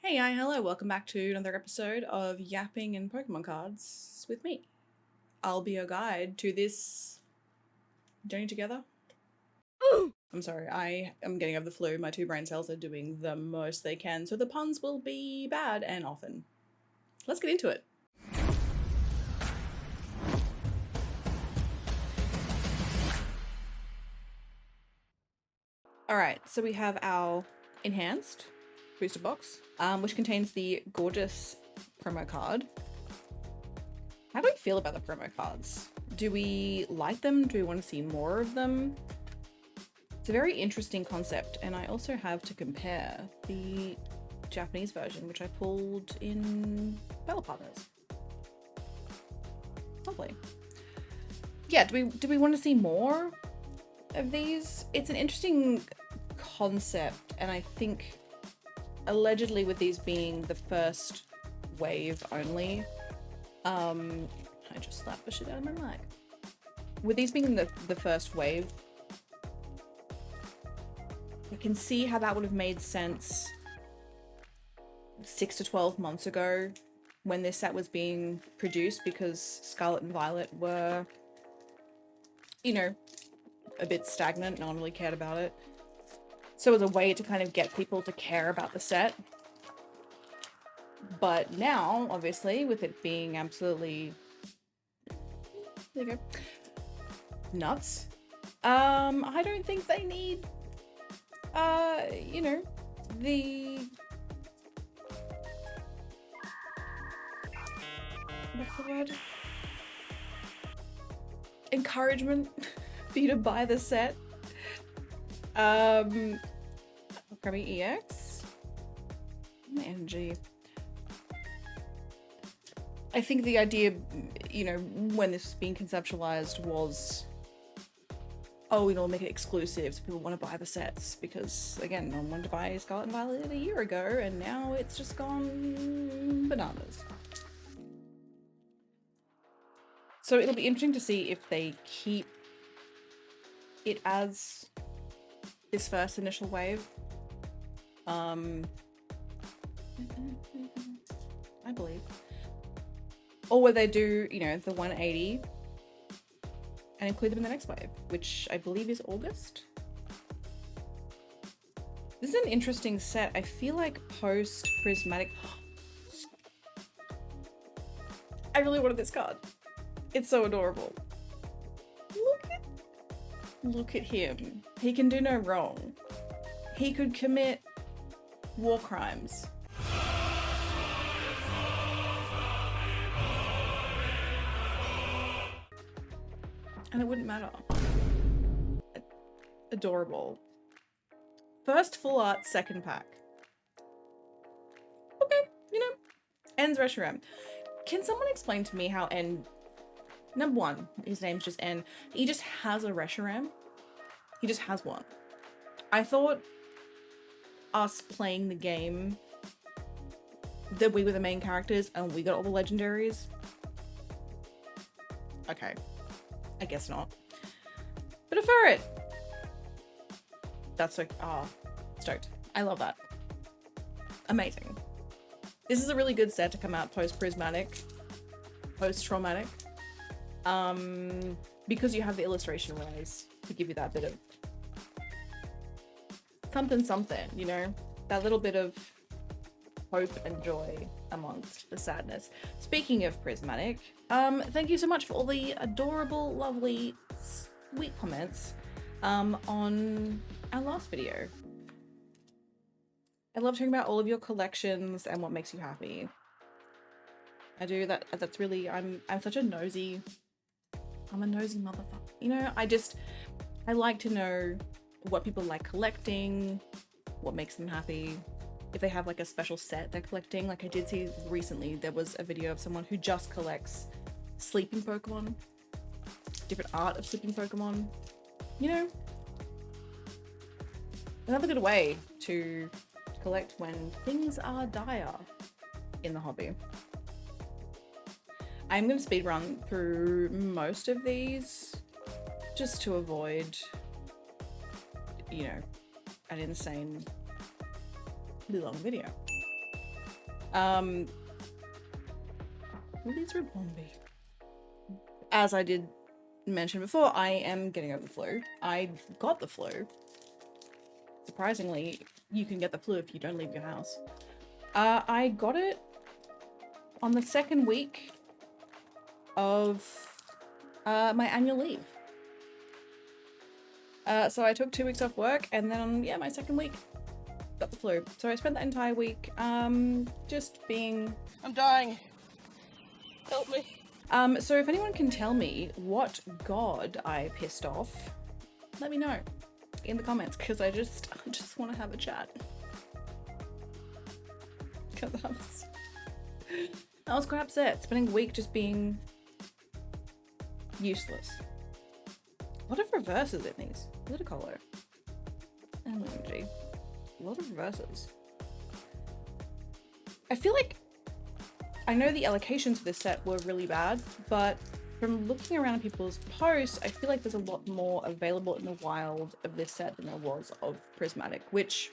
Hey, hi, hello, welcome back to another episode of Yapping and Pokemon Cards with me. I'll be your guide to this journey together. I'm sorry, I am getting over the flu. My two brain cells are doing the most they can, so the puns will be bad and often. Let's get into it. Alright, so we have our enhanced booster box, which contains the gorgeous promo card. How do we feel about the promo cards? Do we like them? Do we want to see more of them? It's a very interesting concept, and I also have to compare the Japanese version, which I pulled in Battle Partners. Lovely. Yeah, do we want to see more of these? It's an interesting concept, and I think allegedly with these being the first wave only, I just slapped the shit out of my mic. With these being the first wave, I can see how that would have made sense 6 to 12 months ago when this set was being produced, because Scarlet and Violet were, you know, a bit stagnant. No one really cared about it. So it was a way to kind of get people to care about the set. But now, obviously, with it being absolutely, there you go, nuts, I don't think they need, you know, what's the word? Encouragement for you to buy the set. Grabbing EX. My energy. I think the idea, you know, when this was being conceptualized was, oh, you know, we'll make it exclusive so people want to buy the sets, because, again, no one wanted to buy Scarlet and Violet a year ago, and now it's just gone bananas. So it'll be interesting to see if they keep it as this first initial wave. I believe. Or whether they do, you know, the 180 and include them in the next wave, which I believe is August. This is an interesting set. I feel like post-prismatic... I really wanted this card. It's so adorable. Look at him. He can do no wrong. He could commit war crimes. And it wouldn't matter. Adorable. First full art, second pack. Okay, you know, N's Reshiram. Can someone explain to me how N... Number one, his name's just N. He just has a Reshiram. He just has one. I thought us playing the game that we were the main characters and we got all the legendaries. Okay. I guess not. But a ferret! That's so... oh, stoked. I love that. Amazing. This is a really good set to come out post-prismatic, post-traumatic. Because you have the illustration rays to give you that bit of something, you know? That little bit of hope and joy amongst the sadness. Speaking of prismatic, thank you so much for all the adorable, lovely, sweet comments on our last video. I love hearing about all of your collections and what makes you happy. I do that. That's really, I'm such a nosy, I'm a nosy motherfucker. You know, I like to know what people like collecting, what makes them happy. If they have like a special set they're collecting. Like I did see recently, there was a video of someone who just collects sleeping Pokemon, different art of sleeping Pokemon, you know? Another good way to collect when things are dire in the hobby. I'm going to speed run through most of these just to avoid, you know, an insane long video. Will these reborn be? As I did mention before, I am getting over the flu. I got the flu. Surprisingly, you can get the flu if you don't leave your house. I got it on the second week of my annual leave. So I took 2 weeks off work, and then yeah, my second week got the flu. So I spent that entire week just being... I'm dying. Help me. So if anyone can tell me what god I pissed off, let me know in the comments, because I just want to have a chat. Because I was quite upset, spending the week just being useless. A lot of reverses in these. Politicolo. OMG. A lot of reverses. I feel like I know the allocations for this set were really bad, but from looking around people's posts, I feel like there's a lot more available in the wild of this set than there was of Prismatic, which,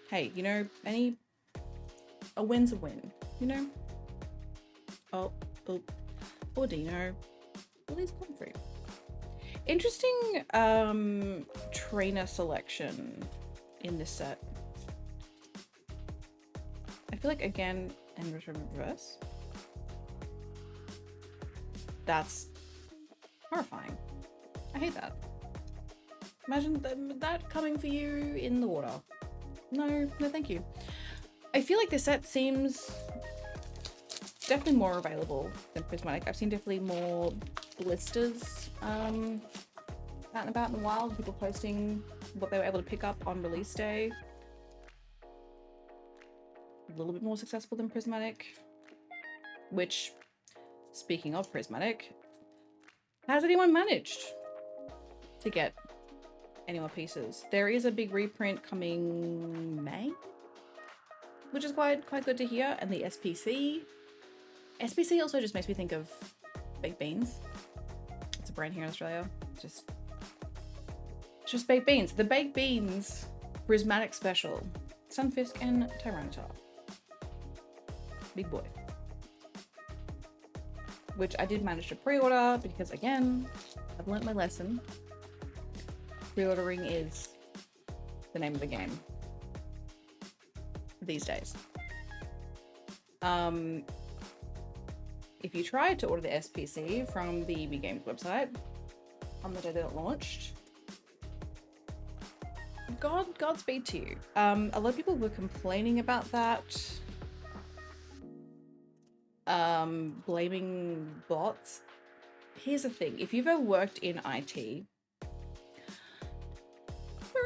hey, you know, a win's a win, you know? Oh, Ordino. All these come through. Interesting trainer selection in this set. I feel like, again, and reverse. That's horrifying. I hate that. Imagine that coming for you in the water. No, thank you. I feel like this set seems definitely more available than Prismatic. I've seen definitely more blisters out and about in the wild, people posting what they were able to pick up on release day. A little bit more successful than Prismatic, which, speaking of Prismatic, has anyone managed to get any more pieces? There is a big reprint coming May, which is quite good to hear, and the SPC also just makes me think of baked beans. It's a brand here in Australia. It's just baked beans. The baked beans Prismatic special, Sunfisk and Tyranitar. Big boy. Which I did manage to pre-order because, again, I've learnt my lesson. Pre-ordering is the name of the game these days. If you tried to order the SPC from the EB Games website on the day that it launched, Godspeed to you. A lot of people were complaining about that. Blaming bots. Here's the thing, if you've ever worked in IT, you're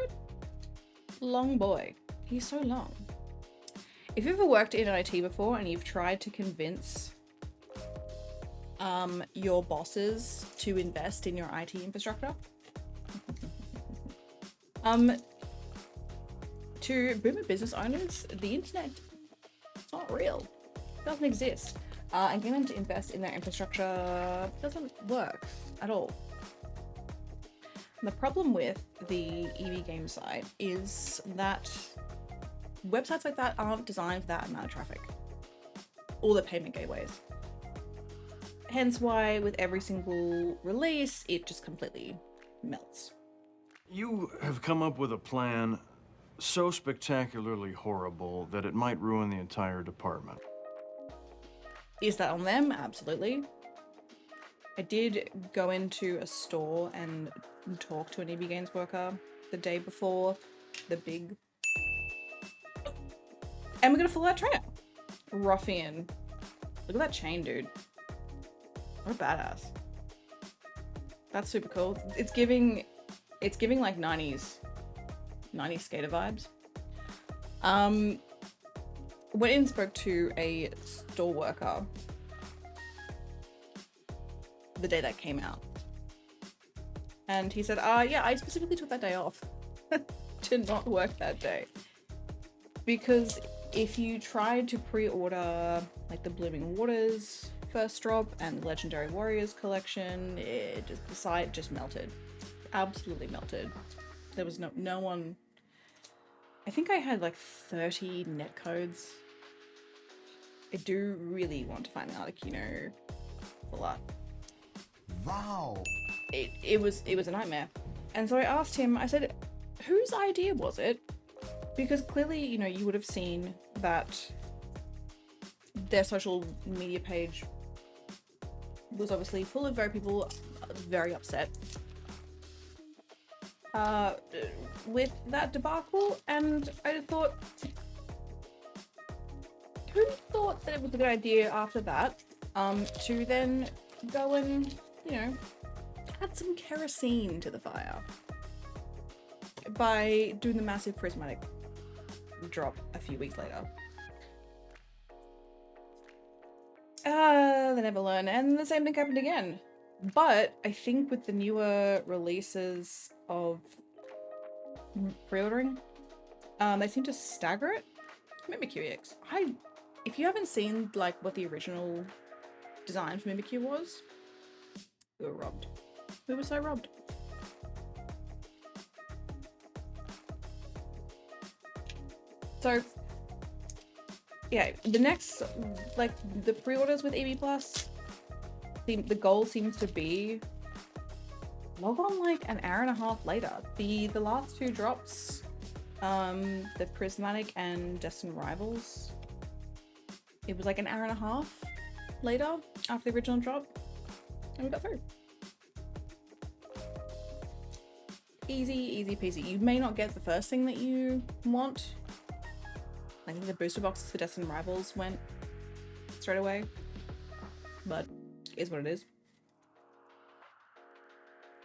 a long boy. He's so long. If you've ever worked in IT before and you've tried to convince your bosses to invest in your IT infrastructure, to boomer business owners, the internet, it's not real. It doesn't exist. And getting them to invest in their infrastructure doesn't work at all. And the problem with the EB Games site is that websites like that aren't designed for that amount of traffic, or the payment gateways. Hence why with every single release, it just completely melts. You have come up with a plan so spectacularly horrible that it might ruin the entire department. Is that on them? Absolutely. I did go into a store and talk to an EB Games worker the day before the big... And we're gonna follow that trainer. Ruffian. Look at that chain, dude. What a badass. That's super cool. It's giving like 90s skater vibes. Went in and spoke to a store worker the day that came out. And he said, yeah, I specifically took that day off to not work that day. Because if you tried to pre-order like the Blooming Waters first drop and the Legendary Warriors collection, the site just melted. Absolutely melted. There was no one... I think I had like 30 net codes I do really want to find the Articuno full art. Wow. It was a nightmare. And so I asked him, I said, whose idea was it? Because clearly, you know, you would have seen that their social media page was obviously full of people very upset with that debacle, and I thought, who thought that it was a good idea after that to then go and, you know, add some kerosene to the fire by doing the massive prismatic drop a few weeks later. They never learn, and the same thing happened again. But I think with the newer releases of pre-ordering, they seem to stagger it. Mimikyu EX. If you haven't seen like what the original design for Mimikyu was, we were robbed. We were so robbed. So yeah, the next, like, the pre-orders with EV Plus, the goal seems to be log on like an hour and a half later. The last two drops, the Prismatic and Destined Rivals, it was like an hour and a half later after the original drop, and we got through. Easy peasy. You may not get the first thing that you want. I think the booster boxes for Destined Rivals went straight away, but it is what it is.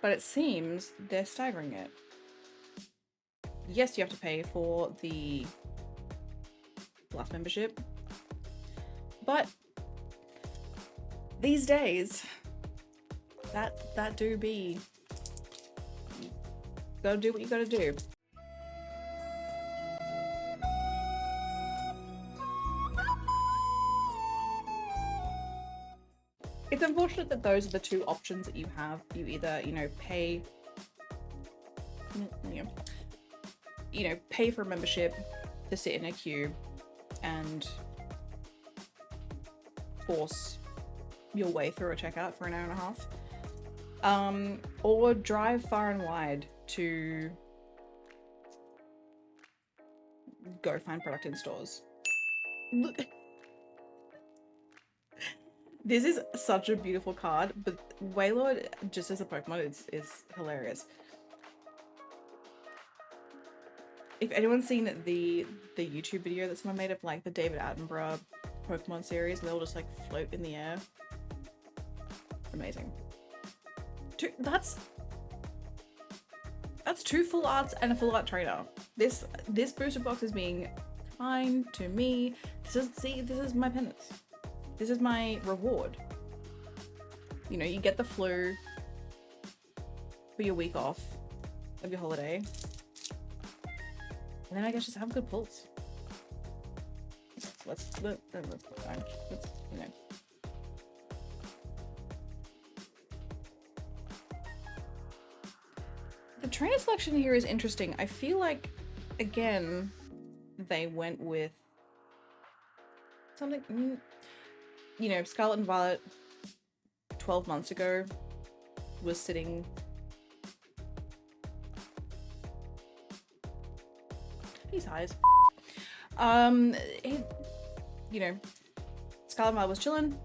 But it seems they're staggering it. Yes, you have to pay for the Plus membership, but these days, that do be, you gotta do what you gotta do. It's unfortunate that those are the two options that you have. You either, you know, pay for a membership to sit in a queue and force your way through a checkout for an hour and a half, or drive far and wide to go find product in stores. Look. This is such a beautiful card, but Wailord, just as a Pokemon, is hilarious. If anyone's seen the YouTube video that someone made of like the David Attenborough Pokemon series, and they'll just like float in the air. Amazing. That's two full arts and a full art trainer. This booster box is being kind to me. This is my penance. This is my reward. You know, you get the flu for your week off of your holiday, and then I guess just have a good pulse. Let's fine. Let's, you know. The trainer selection here is interesting. I feel like, again, they went with something. You know, Scarlet and Violet 12 months ago was sitting. He's high as you know, Scarlet and Violet was chilling.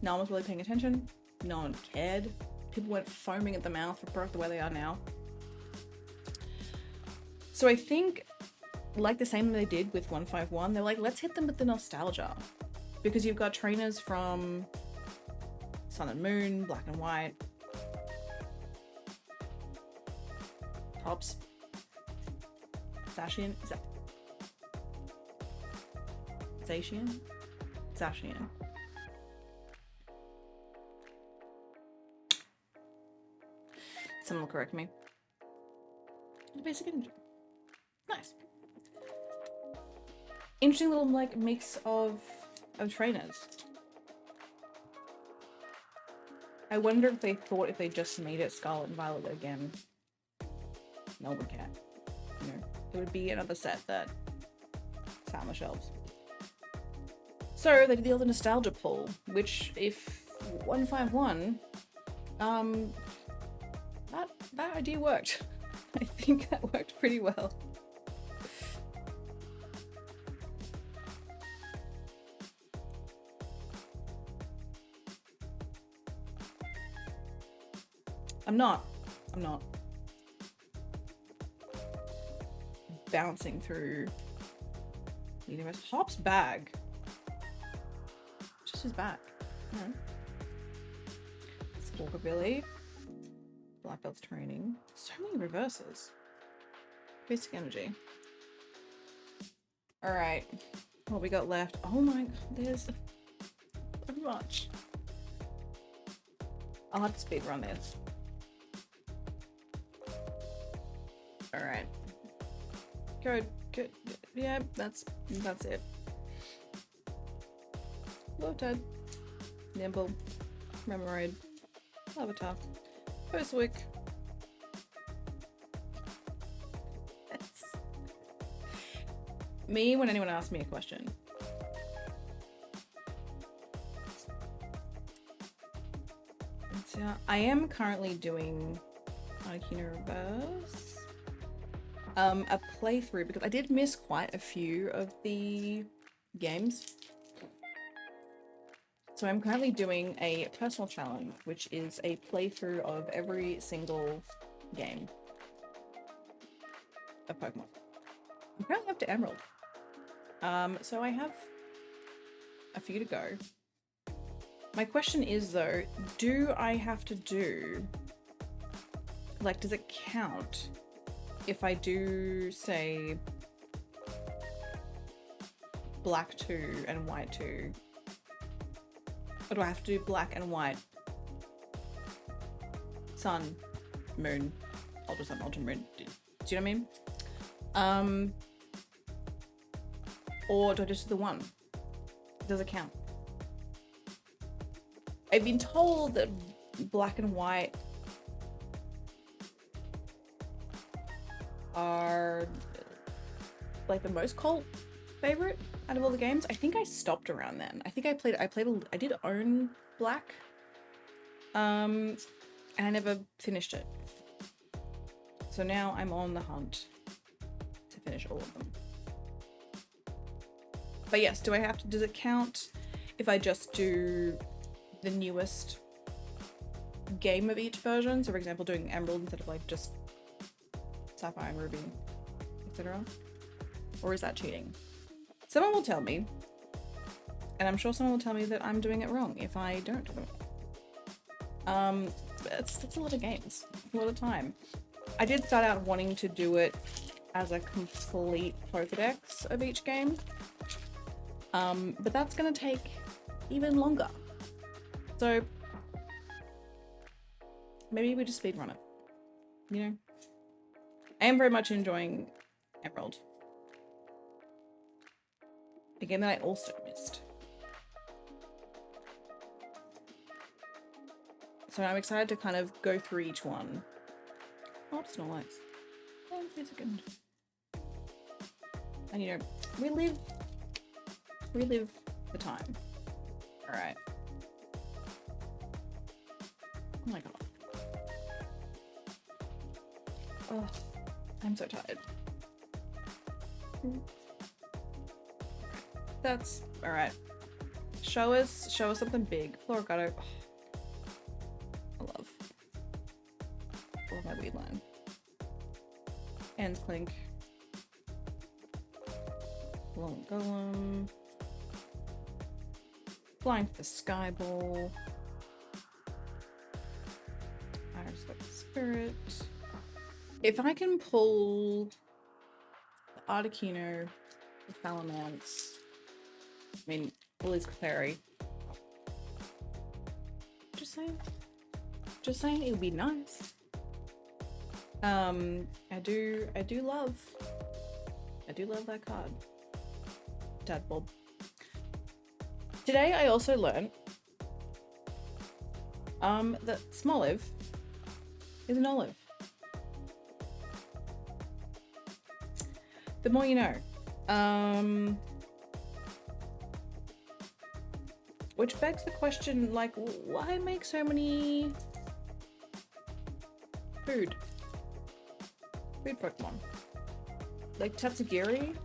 No one was really paying attention. No one cared. People weren't foaming at the mouth for product the way they are now. So I think, like the same they did with 151, they're like, let's hit them with the nostalgia. Because you've got trainers from Sun and Moon, Black and White, Tops, Zacian, Zacian? Zacian. Someone will correct me. Basic energy. Nice. Interesting little like mix of trainers. I wonder if they thought if they just made it Scarlet and Violet again, no one would care. You know, it would be another set that sat on the shelves. So they did the other nostalgia poll, which if 151, that idea worked. I think that worked pretty well. I'm not bouncing through the universe. Hop's bag. Just his back. Stalkerbilly. Black belt's training. So many reverses. Basic energy. Alright. What we got left? Oh my god, there's so much. I'll have to speed run this. Alright. Good. Yeah, that's it. Low Tide. Nimble. Remoraid. Lavatar. Postwick. That's me when anyone asks me a question. So I am currently doing Arcana Reverse. A playthrough because I did miss quite a few of the games. So I'm currently doing a personal challenge, which is a playthrough of every single game of Pokemon. I'm currently up to Emerald. So I have a few to go. My question is though, do I have to do, like, does it count if I do, say, black 2 and white 2? Or do I have to do black and white? Sun, moon, ultra sun, ultra moon. Do you know what I mean? Or do I just do the one? Does it count? I've been told that black and white are like the most cult favorite out of all the games. I think I stopped around then. I think I did own black. And I never finished it. So now I'm on the hunt to finish all of them. But yes, does it count if I just do the newest game of each version? So for example, doing Emerald instead of like just Sapphire and Ruby, etc. Or is that cheating? Someone will tell me, and I'm sure someone will tell me that I'm doing it wrong if I don't do it. That's a lot of games, a lot of time. I did start out wanting to do it as a complete Pokedex of each game, but that's gonna take even longer. So maybe we just speedrun it, you know? I am very much enjoying Emerald. A game that I also missed. So I'm excited to kind of go through each one. Oh, it's not lights. Oh, it's a good. And you know, relive the time. Alright. Oh my god. Oh, I'm so tired. That's alright. Show us something big. Florigato. Oh, I love my weed line. And Clink. Long Golem. Flying to the Sky Ball. Iris like Spirit. If I can pull the Articuno, the Salamence, I mean, Lily's Clefairy. Just saying it would be nice. I do love that card. Tadpole. Today I also learned that Smoliv is an olive. The more you know. Which begs the question, like, why make so many food Pokemon? Like Tatsugiri?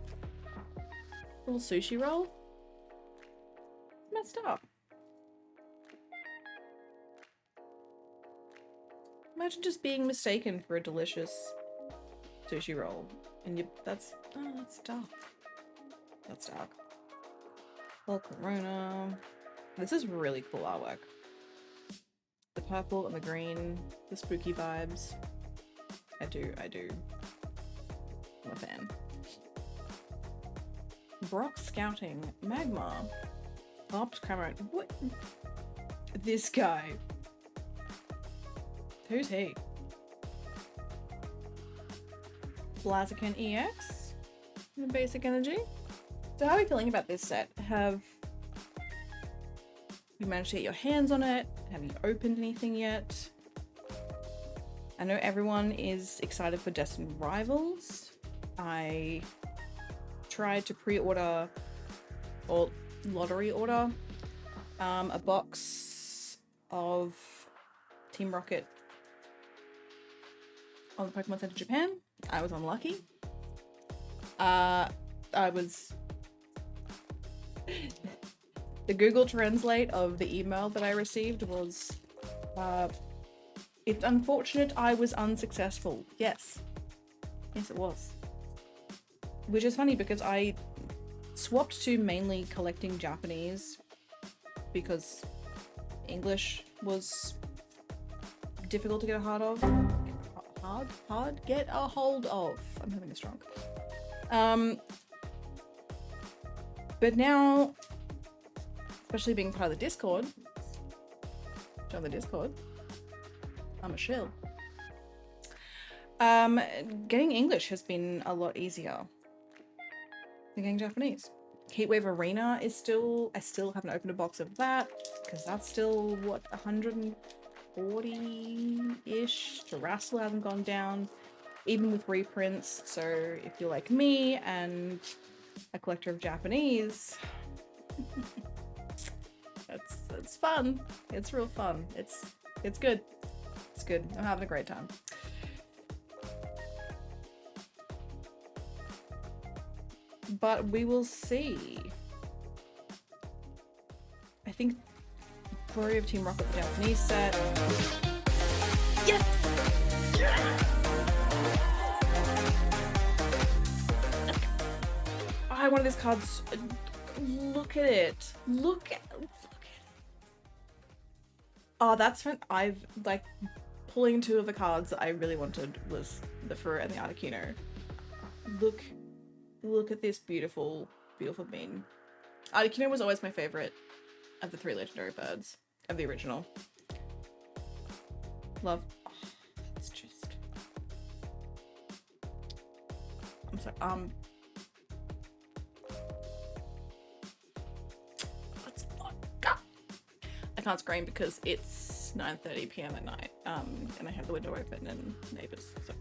Little sushi roll? Messed up. Imagine just being mistaken for a delicious sushi roll. And that's dark. That's dark. Little Corona. This is really cool artwork. The purple and the green, the spooky vibes. I do. I'm a fan. Brock Scouting, Magma, Opt Cameron. What? This guy. Who's he? Blaziken EX, Basic Energy. So how are you feeling about this set? Have you managed to get your hands on it? Have you opened anything yet? I know everyone is excited for Destined Rivals. I tried to pre-order or lottery order a box of Team Rocket on the Pokemon Center Japan. I was unlucky. The Google Translate of the email that I received was, it's unfortunate I was unsuccessful. Yes. Yes, it was. Which is funny because I swapped to mainly collecting Japanese because English was difficult to get a hold of. Get a hold of. I'm having a stroke. But now, especially being part of the Discord, join the Discord, I'm a shill. Getting English has been a lot easier than getting Japanese. Heatwave Arena is still, I still haven't opened a box of that because that's still, what, 140-ish? Terrassil hasn't gone down, even with reprints. So if you're like me and a collector of Japanese, it's fun. It's real fun. It's good. It's good. I'm having a great time. But we will see. I think Glory of Team Rocket, the Japanese set. Yes! I wanted this card. Look at it. Look at it. Oh, that's fun. I've like pulling two of the cards that I really wanted was the Fur and the Articuno. Look at this beautiful, beautiful bean. Articuno was always my favorite of the three legendary birds of the original. Love. Oh, it's just. I'm sorry. What's I can't scream because it's 9:30 p.m. at night. And I have the window open and neighbors. So,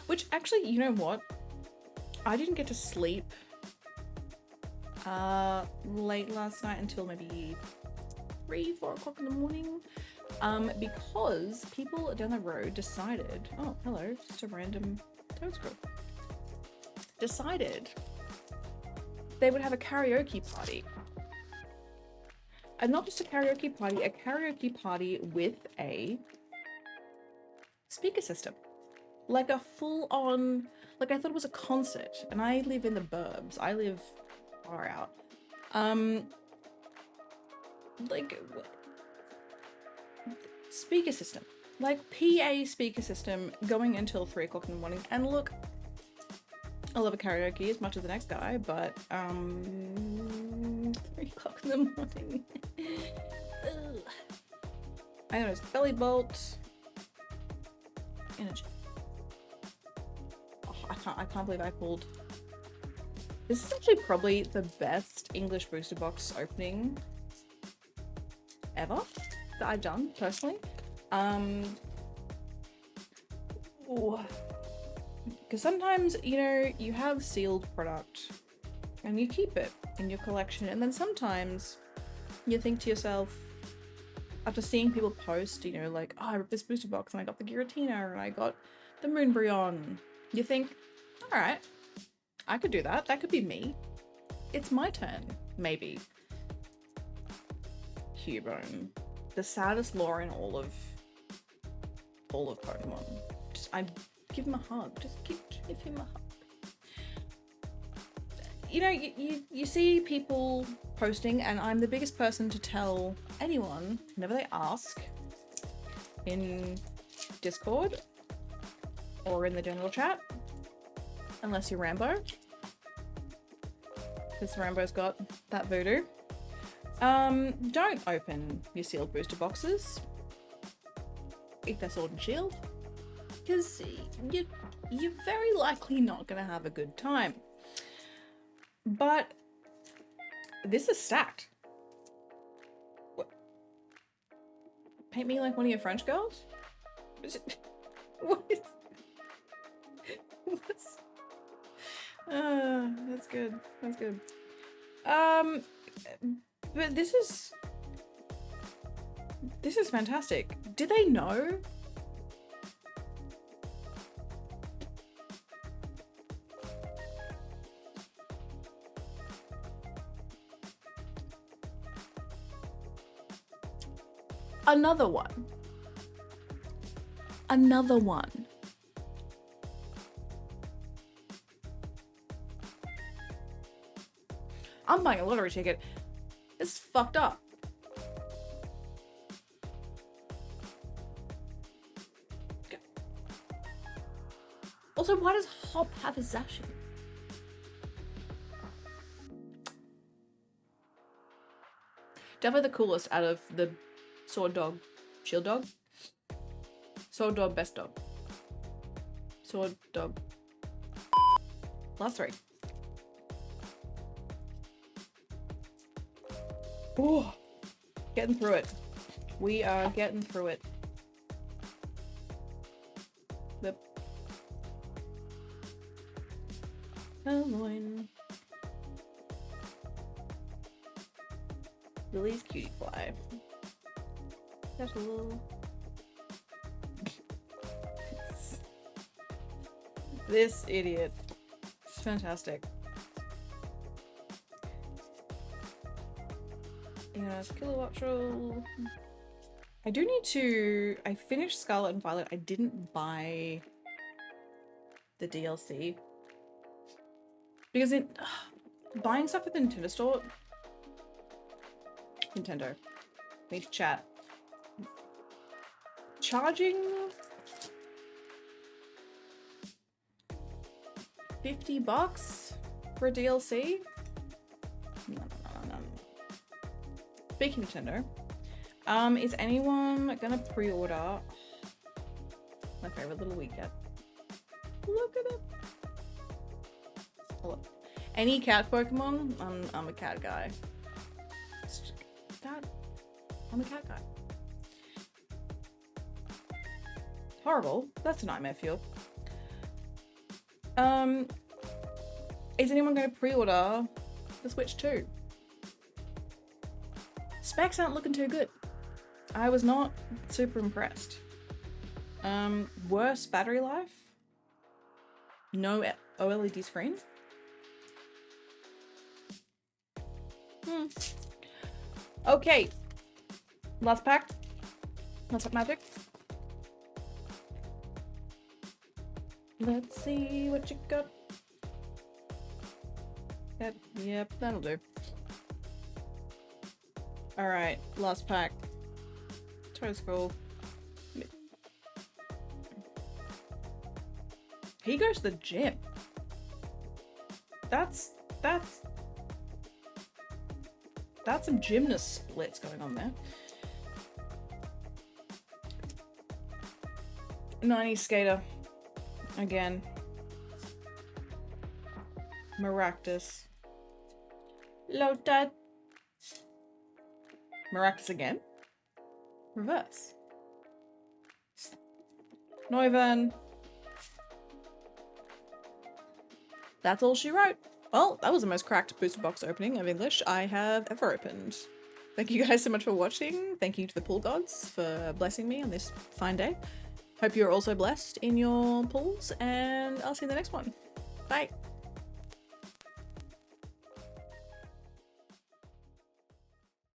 which actually, you know what? I didn't get to sleep late last night until maybe 3-4 o'clock in the morning because people down the road decided, oh hello, just a random toadscroll, decided they would have a karaoke party. And not just a karaoke party with a speaker system. Like a full-on, like I thought it was a concert, and I live in the burbs. I live far out. Like, speaker system. Like, PA speaker system going until 3 o'clock in the morning. And look, I love a karaoke as much as the next guy, but, 3 o'clock in the morning. I know, it's Belly Bolt. Energy. I can't believe I pulled. This is actually probably the best English booster box opening ever that I've done personally. Because sometimes, you know, you have sealed product and you keep it in your collection, and then sometimes You think to yourself, after seeing people post, you know, like, oh, I ripped this booster box and I got the Giratina and I got the Moonbryon, you think, alright, I could do that. That could be me. It's my turn, maybe. Cubone. The saddest lore in all of Pokemon. Just, I'd give him a hug. Just give him a hug. You know, you see people posting, and I'm the biggest person to tell anyone, whenever they ask, in Discord or in the general chat, unless you're Rambo, because Rambo's got that voodoo. Don't open your sealed booster boxes if they're Sword and Shield, because you're very likely not going to have a good time. But this is stacked. What? Paint me like one of your French girls? Is it? What is? What's? That's good. That's good. But this is fantastic. Do they know? Another one. Another one. I'm buying a lottery ticket. It's fucked up. Also, why does Hop have a Zacian? Definitely the coolest out of the Sword Dog, Shield Dog. Sword Dog, Best Dog. Sword Dog. Last three. Oh, getting through it. We are getting through it. Yep. Purloin. Lily's Cutie Fly. Petal. This idiot. It's fantastic. Yes, Kilowattrel. I do need to... I finished Scarlet and Violet. I didn't buy the DLC. Because buying stuff at the Nintendo store... Nintendo. Need to chat. Charging... $50 for a DLC? No. Speaking of Nintendo, is anyone gonna pre-order my favorite little widget? Look at it. Look. Any cat Pokemon? I'm a cat guy. I'm a cat guy. Horrible. That's a nightmare fuel. Is anyone going to pre-order the Switch 2? Specs aren't looking too good. I was not super impressed. Worse battery life. No OLED screen. Okay. Last pack. Last pack magic. Let's see what you got. Yep, that'll do. Alright, last pack. Toeskull. He goes to the gym. That's some gymnast splits going on there. 90 Skater. Again. Maractus. Lotad. Maractus again. Reverse. Noivern. That's all she wrote. Well, that was the most cracked booster box opening of English I have ever opened. Thank you guys so much for watching. Thank you to the pool gods for blessing me on this fine day. Hope you're also blessed in your pools, and I'll see you in the next one. Bye.